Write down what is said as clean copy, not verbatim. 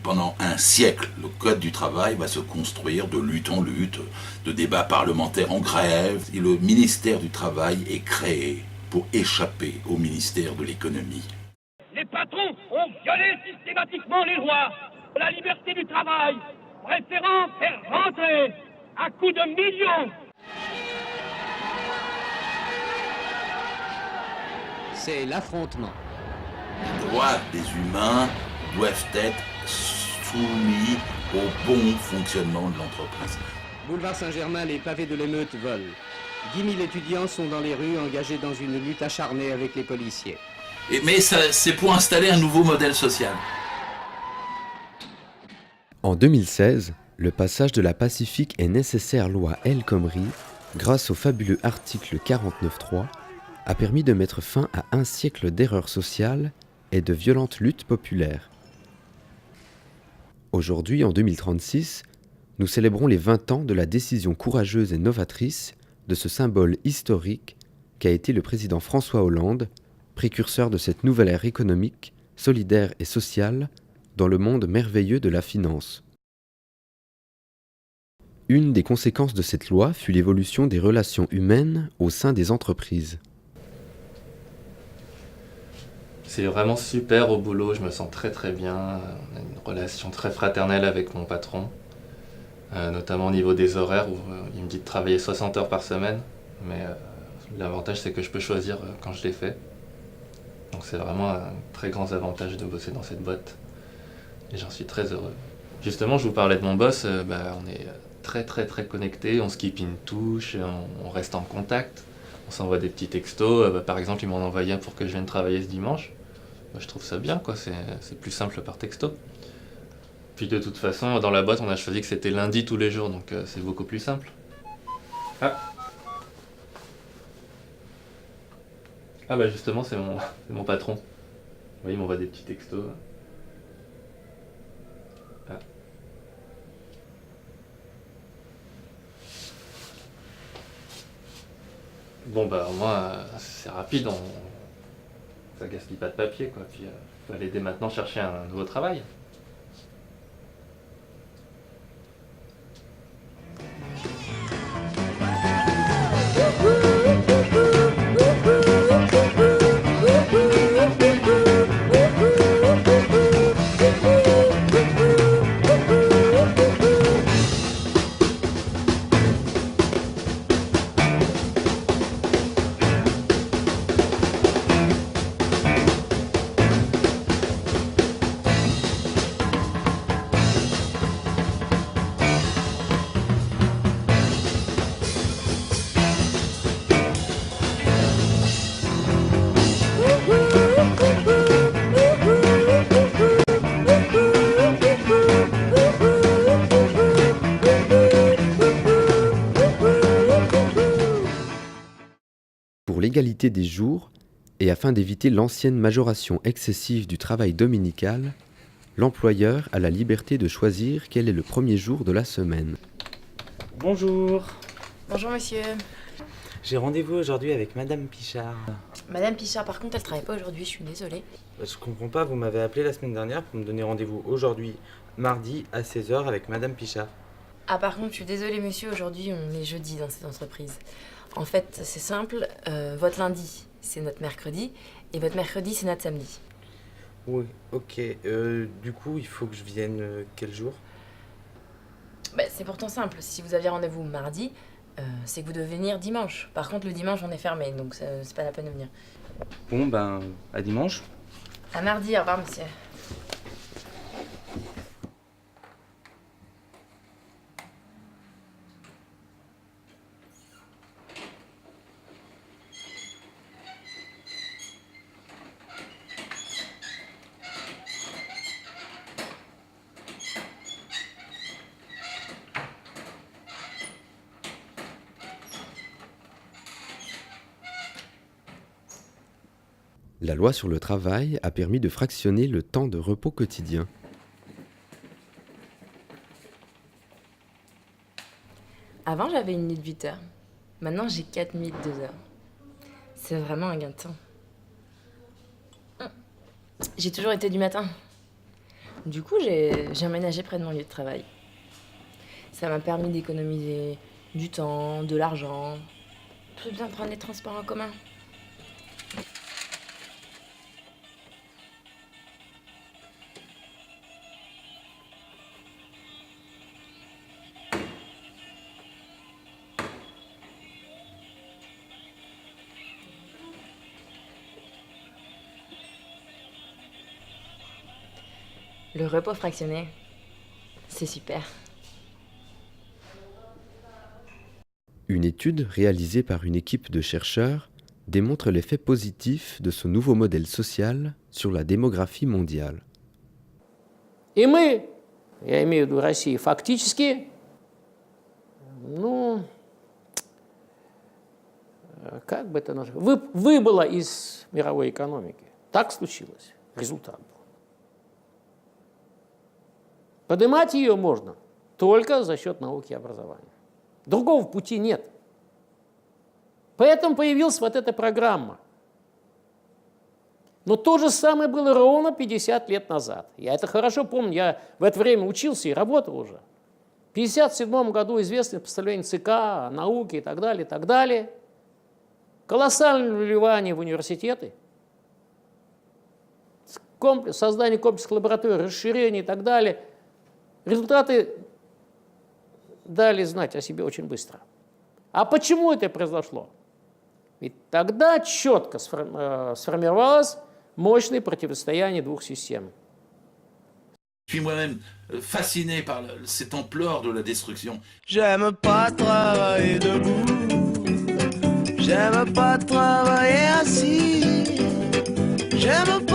Pendant un siècle, le Code du travail va se construire de lutte en lutte, de débats parlementaires en grève, et le ministère du Travail est créé pour échapper au ministère de l'Économie. Les patrons ont violé systématiquement les lois, la liberté du travail, préférant faire rentrer à coups de millions. C'est l'affrontement. Les droits des humains doivent être soumis au bon fonctionnement de l'entreprise. Boulevard Saint-Germain, les pavés de l'émeute volent. 10 000 étudiants sont dans les rues, engagés dans une lutte acharnée avec les policiers. Mais c'est pour installer un nouveau modèle social. En 2016, le passage de la pacifique et nécessaire loi El Khomri, grâce au fabuleux article 49.3, a permis de mettre fin à un siècle d'erreurs sociales et de violentes luttes populaires. Aujourd'hui, en 2036, nous célébrons les 20 ans de la décision courageuse et novatrice de ce symbole historique qu'a été le président François Hollande, précurseur de cette nouvelle ère économique, solidaire et sociale dans le monde merveilleux de la finance. Une des conséquences de cette loi fut l'évolution des relations humaines au sein des entreprises. C'est vraiment super au boulot, je me sens très très bien. On a une relation très fraternelle avec mon patron, notamment au niveau des horaires où il me dit de travailler 60 heures par semaine, mais l'avantage c'est que je peux choisir quand je les fais. Donc c'est vraiment un très grand avantage de bosser dans cette boîte et j'en suis très heureux. Justement, je vous parlais de mon boss, on est très très très connectés, on skip une touche, on reste en contact, on s'envoie des petits textos. Par exemple, il m'en envoyait un pour que je vienne travailler ce dimanche. Je trouve ça bien, quoi. C'est plus simple par texto. Puis de toute façon, dans la boîte, on a choisi que c'était lundi tous les jours, donc c'est beaucoup plus simple. Ah justement, c'est mon patron. Vous voyez, il m'envoie des petits textos. Ah. Bon au moins c'est rapide, ça gaspille pas de papier, quoi. Puis faut aller dès maintenant chercher un nouveau travail. Pour l'égalité des jours, et afin d'éviter l'ancienne majoration excessive du travail dominical, l'employeur a la liberté de choisir quel est le premier jour de la semaine. Bonjour. Bonjour monsieur. J'ai rendez-vous aujourd'hui avec Madame Pichard. Madame Pichard, par contre, elle travaille pas aujourd'hui, je suis désolée. Je comprends pas, vous m'avez appelé la semaine dernière pour me donner rendez-vous aujourd'hui, mardi, à 16h avec Madame Pichard. Ah par contre, je suis désolée monsieur, aujourd'hui on est jeudi dans cette entreprise. En fait, c'est simple, votre lundi, c'est notre mercredi, et votre mercredi, c'est notre samedi. Oui, ok. Du coup, il faut que je vienne quel jour ? C'est pourtant simple, si vous aviez rendez-vous mardi, c'est que vous devez venir dimanche. Par contre, le dimanche, on est fermé, donc c'est pas la peine de venir. Bon, à dimanche. À mardi, au revoir monsieur. La loi sur le travail a permis de fractionner le temps de repos quotidien. Avant, j'avais une nuit de 8 heures. Maintenant, j'ai 4 nuits de 2 heures. C'est vraiment un gain de temps. J'ai toujours été du matin. Du coup, j'ai emménagé près de mon lieu de travail. Ça m'a permis d'économiser du temps, de l'argent. Plus besoin de prendre les transports en commun. Le repos fractionné, c'est super. Une étude réalisée par une équipe de chercheurs démontre l'effet positif de ce nouveau modèle social sur la démographie mondiale. И мы, я имею в виду Россию, фактически, как бы это назвать, выбыла из мировой экономики. Так случилось. Результат был. Поднимать ее можно только за счет науки и образования. Другого пути нет. Поэтому появилась вот эта программа. Но то же самое было ровно 50 лет назад. Я это хорошо помню, я в это время учился и работал уже. В 1957 году известное постановление ЦК о науке и так далее, и так далее. Колоссальное вливание в университеты, создание комплексных лабораторий, расширение и так далее. Результаты дали знать о себе очень быстро. А почему это произошло? Ведь тогда четко сформировалось мощное противостояние двух систем. Je suis moi-même fasciné par cette ampleur de la destruction. J'aime pas travailler debout, j'aime pas travailler assis, j'aime